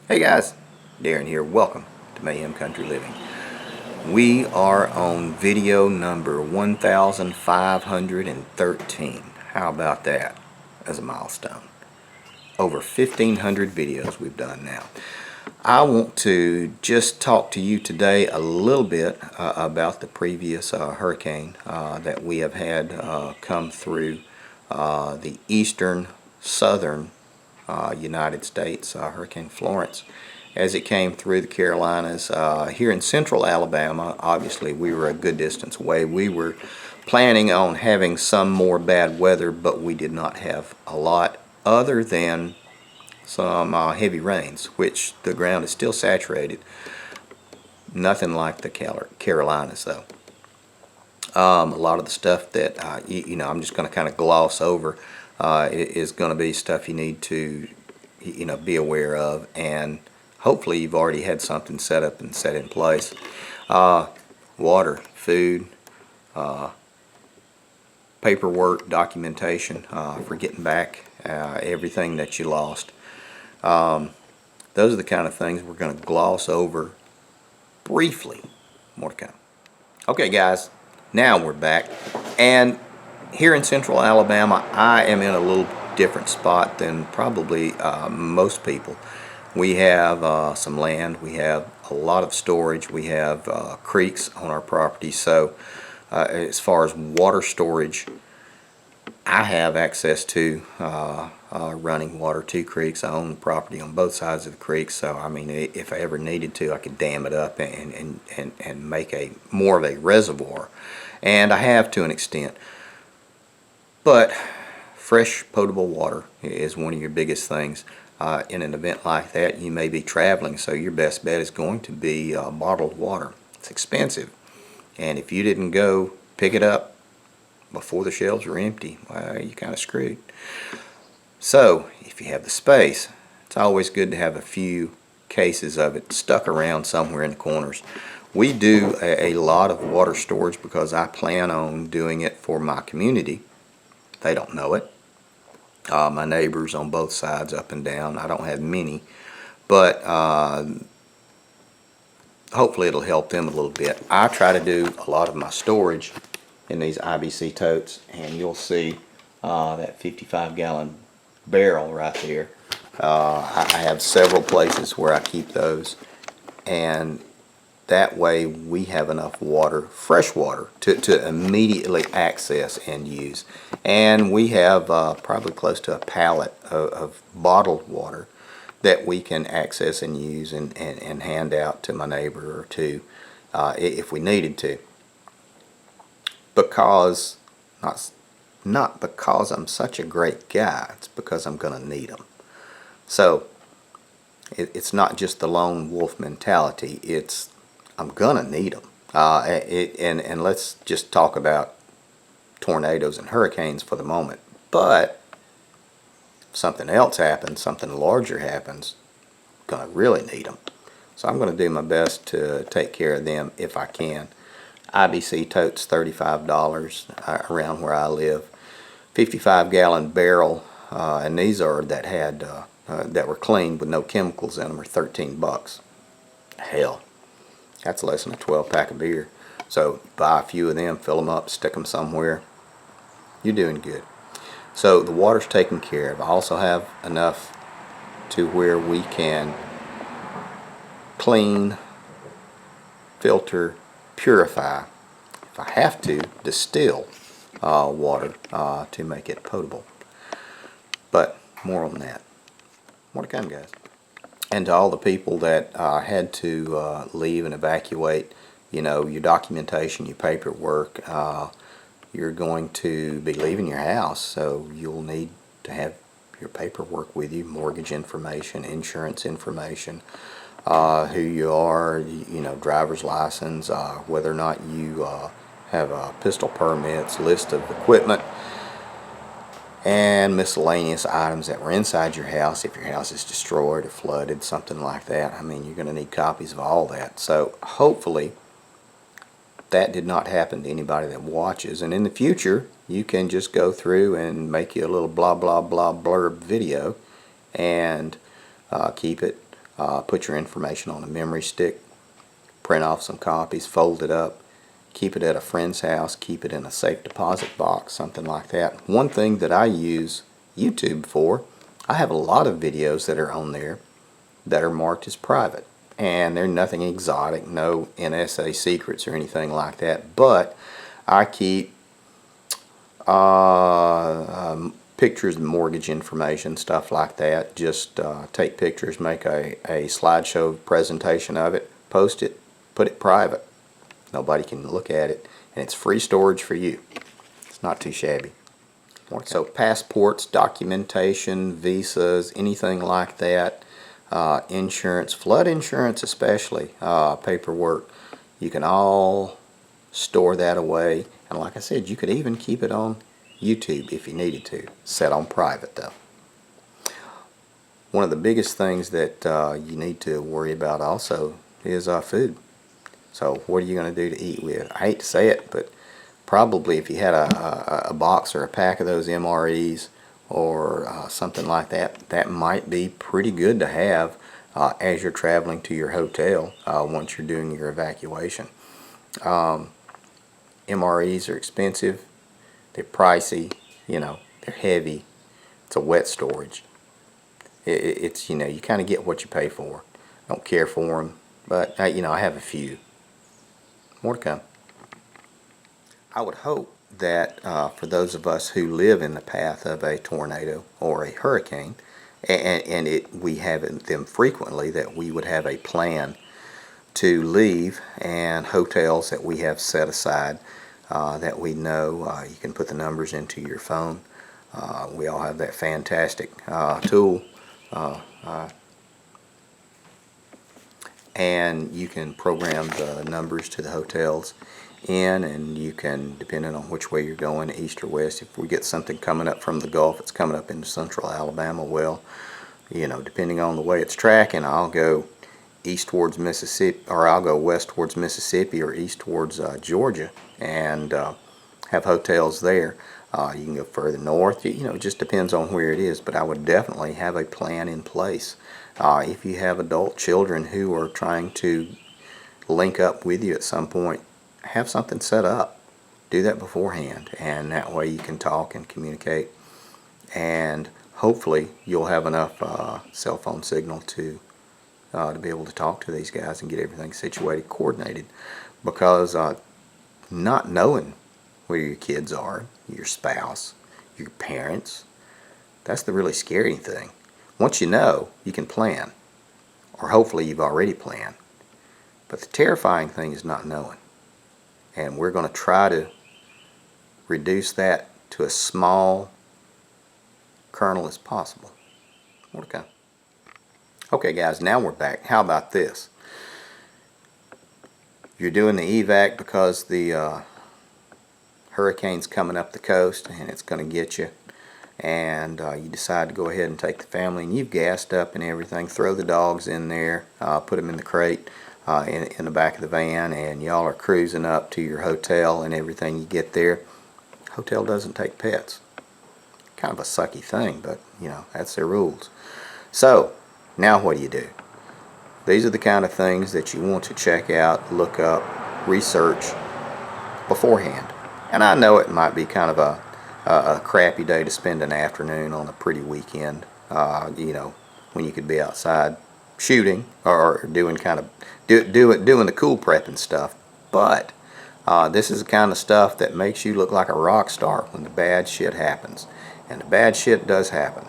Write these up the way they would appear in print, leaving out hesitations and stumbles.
Hey guys, Darren here. Welcome to Mayhem Country Living. We are on video number 1513. How about that as a milestone? Over 1500 videos we've done now. I want to just talk to you today a little bit about the previous hurricane that we have had come through the eastern southern United States, Hurricane Florence. As it came through the Carolinas, here in central Alabama, obviously we were a good distance away. We were planning on having some more bad weather, but we did not have a lot other than some heavy rains, which the ground is still saturated. Nothing like the Carolinas though. A lot of the stuff that I'm just going to kind of gloss over is going to be stuff you need to be aware of, and hopefully you've already had something set up and set in place. Water, food, paperwork, documentation for getting back everything that you lost. Those are the kind of things we're going to gloss over briefly. More to come. Okay guys, now we're back, and here in central Alabama I am in a little different spot than probably most people. We have some land, we have a lot of storage, we have creeks on our property, so as far as water storage, I have access to running water to creeks. I own the property on both sides of the creek, so I mean, if I ever needed to, I could dam it up and make a more of a reservoir, and I have to an extent. But fresh potable water is one of your biggest things. In an event like that, you may be traveling, so your best bet is going to be bottled water. It's expensive, and if you didn't go pick it up before the shelves were empty, well, you're kind of screwed. So if you have the space, it's always good to have a few cases of it stuck around somewhere in the corners. We do a lot of water storage because I plan on doing it for my community. They don't know it. My neighbors on both sides, up and down, I don't have many, but hopefully it'll help them a little bit. I try to do a lot of my storage in these IBC totes, and you'll see that 55-gallon barrel right there. I have several places where I keep those, and that way we have enough water, fresh water, to immediately access and use. And we have probably close to a pallet of bottled water that we can access and use and hand out to my neighbor or two if we needed to. Because, not because I'm such a great guy, it's because I'm going to need them. So it's not just the lone wolf mentality, it's I'm gonna need them. And let's just talk about tornadoes and hurricanes for the moment. But if something else happens, something larger happens, I'm gonna really need them. So I'm gonna do my best to take care of them if I can. IBC totes $35 around where I live. 55-gallon barrel, and these are that were cleaned with no chemicals in them, are 13 bucks. Hell, that's less than a 12-pack of beer. So buy a few of them, fill them up, stick them somewhere. You're doing good. So the water's taken care of. I also have enough to where we can clean, filter, purify, if I have to, distill water to make it potable. But more on that. More to come, guys. And to all the people that had to leave and evacuate, your documentation, your paperwork, you're going to be leaving your house, so you'll need to have your paperwork with you, mortgage information, insurance information, who you are, driver's license, whether or not you have pistol permits, list of equipment, and miscellaneous items that were inside your house. If your house is destroyed or flooded, something like that, I mean, you're going to need copies of all that. So hopefully that did not happen to anybody that watches, and in the future you can just go through and make you a little blah blah blah blurb video and keep it Put your information on a memory stick, print off some copies, fold it up, keep it at a friend's house, keep it in a safe deposit box, something like that. One thing that I use YouTube for, I have a lot of videos that are on there that are marked as private, and they're nothing exotic, no NSA secrets or anything like that, but I keep pictures of mortgage information, stuff like that. Just take pictures, make a slideshow presentation of it, post it, put it private. Nobody can look at it, and it's free storage for you. It's not too shabby. So passports, documentation, visas, anything like that, insurance, flood insurance especially, paperwork, you can all store that away. And like I said, you could even keep it on YouTube if you needed to, set on private though. One of the biggest things that you need to worry about also is food. So what are you going to do to eat with? I hate to say it, but probably if you had a box or a pack of those MREs or something like that, that might be pretty good to have as you're traveling to your hotel once you're doing your evacuation. MREs are expensive, they're pricey, you know, they're heavy, it's a wet storage. It's, you know, you kind of get what you pay for. I don't care for them, but you know, I have a few. More to come. I would hope that for those of us who live in the path of a tornado or a hurricane, and we have them frequently, that we would have a plan to leave, and hotels that we have set aside that we know. You can put the numbers into your phone. We all have that fantastic tool, and you can program the numbers to the hotels in, and you can, depending on which way you're going, east or west, if we get something coming up from the Gulf, it's coming up into central Alabama, well, you know, depending on the way it's tracking, I'll go east towards Mississippi, or I'll go west towards Mississippi or east towards Georgia, and have hotels there. You can go further north, you know, it just depends on where it is, but I would definitely have a plan in place. If you have adult children who are trying to link up with you at some point, have something set up. Do that beforehand, and that way you can talk and communicate, and hopefully you'll have enough cell phone signal to be able to talk to these guys and get everything situated, coordinated, because not knowing where your kids are, your spouse, your parents, that's the really scary thing. Once you know, you can plan, or hopefully you've already planned, but the terrifying thing is not knowing, and we're going to try to reduce that to a small kernel as possible. More to come. Okay guys, now we're back. How about this? You're doing the evac because the hurricane's coming up the coast and it's going to get you, and you decide to go ahead and take the family, and you've gassed up and everything, throw the dogs in there, put them in the crate in the back of the van, and y'all are cruising up to your hotel and everything. You get there, hotel doesn't take pets. Kind of a sucky thing, but you know, that's their rules. So now what do? These are the kind of things that you want to check out, look up, research beforehand. And I know it might be kind of a crappy day to spend an afternoon on a pretty weekend, you know, when you could be outside shooting or doing kind of doing the cool prepping stuff. But this is the kind of stuff that makes you look like a rock star when the bad shit happens. And the bad shit does happen.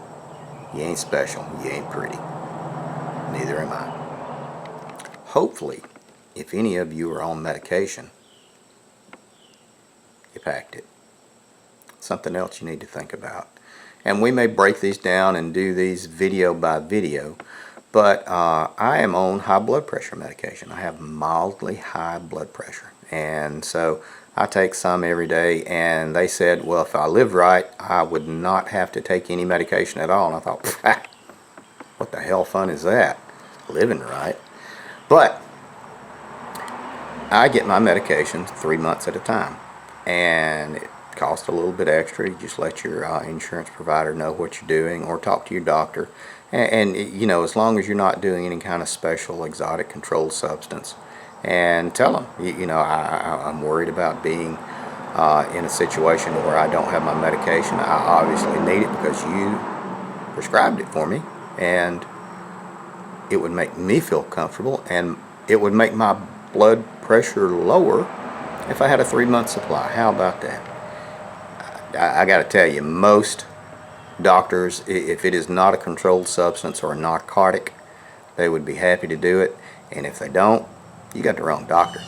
You ain't special. You ain't pretty. Neither am I. Hopefully, if any of you are on medication, you packed it. Something else you need to think about. And we may break these down and do these video by video, but I am on high blood pressure medication. I have mildly high blood pressure, and so I take some every day, and they said, well, if I lived right, I would not have to take any medication at all. And I thought, what the hell fun is that? Living right. But I get my medications 3 months at a time, and it cost a little bit extra. You just let your insurance provider know what you're doing, or talk to your doctor. And you know, as long as you're not doing any kind of special exotic controlled substance, and tell them, you know, I'm worried about being in a situation where I don't have my medication. I obviously need it because you prescribed it for me, and it would make me feel comfortable, and it would make my blood pressure lower if I had a 3-month supply. How about that? I got to tell you, most doctors, if it is not a controlled substance or a narcotic, they would be happy to do it. And if they don't, you got the wrong doctor.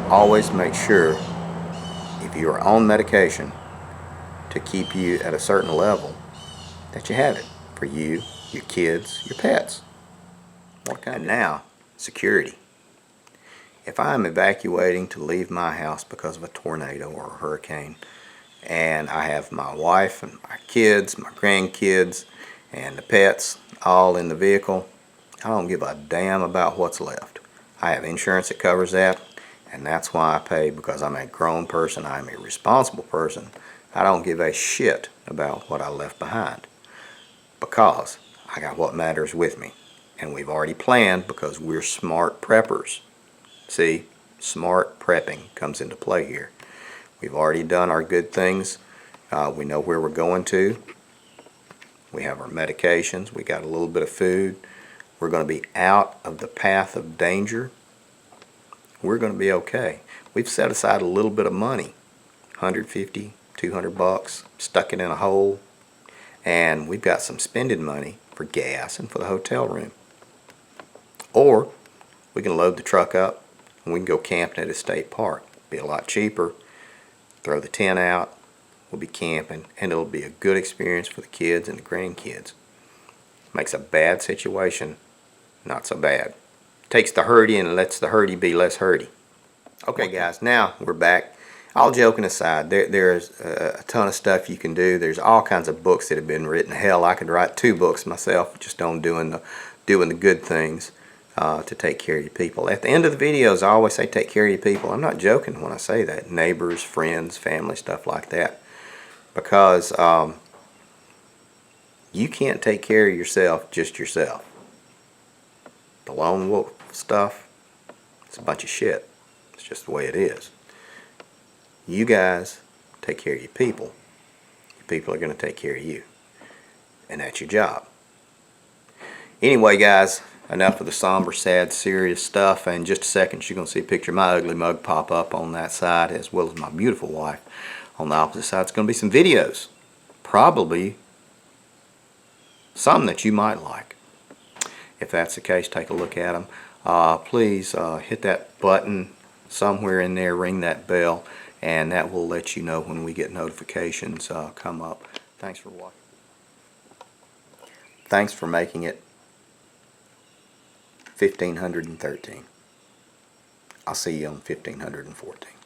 Always make sure, if you are on medication to keep you at a certain level, that you have it for you, your kids, your pets. And now, security. If I am evacuating to leave my house because of a tornado or a hurricane, and I have my wife and my kids, my grandkids, and the pets all in the vehicle, I don't give a damn about what's left. I have insurance that covers that, and that's why I pay, because I'm a grown person, I'm a responsible person. I don't give a shit about what I left behind, because I got what matters with me. And we've already planned, because we're smart preppers. See, smart prepping comes into play here. We've already done our good things. We know where we're going to. We have our medications. We got a little bit of food. We're going to be out of the path of danger. We're going to be okay. We've set aside a little bit of money, 150, 200 bucks, stuck it in a hole, and we've got some spending money for gas and for the hotel room. Or we can load the truck up and we can go camping at a state park. Be a lot cheaper. Throw the tent out. We'll be camping, and it'll be a good experience for the kids and the grandkids. Makes a bad situation not so bad. Takes the hurdy and lets the hurdy be less hurdy. Okay guys, now we're back. All joking aside, there's a ton of stuff you can do. There's all kinds of books that have been written. Hell, I could write 2 books myself just on doing the good things to take care of your people. At the end of the videos, I always say take care of your people. I'm not joking when I say that. Neighbors, friends, family, stuff like that. Because you can't take care of yourself just yourself. The lone wolf stuff, it's a bunch of shit. It's just the way it is. You guys take care of your people. Your people are going to take care of you. And that's your job. Anyway, guys, enough of the somber, sad, serious stuff. In just a second, you're going to see a picture of my ugly mug pop up on that side, as well as my beautiful wife on the opposite side. It's going to be some videos. Probably some that you might like. If that's the case, take a look at them. Please hit that button somewhere in there, ring that bell, and that will let you know when we get notifications come up. Thanks for watching. Thanks for making it 1513. I'll see you on 1514.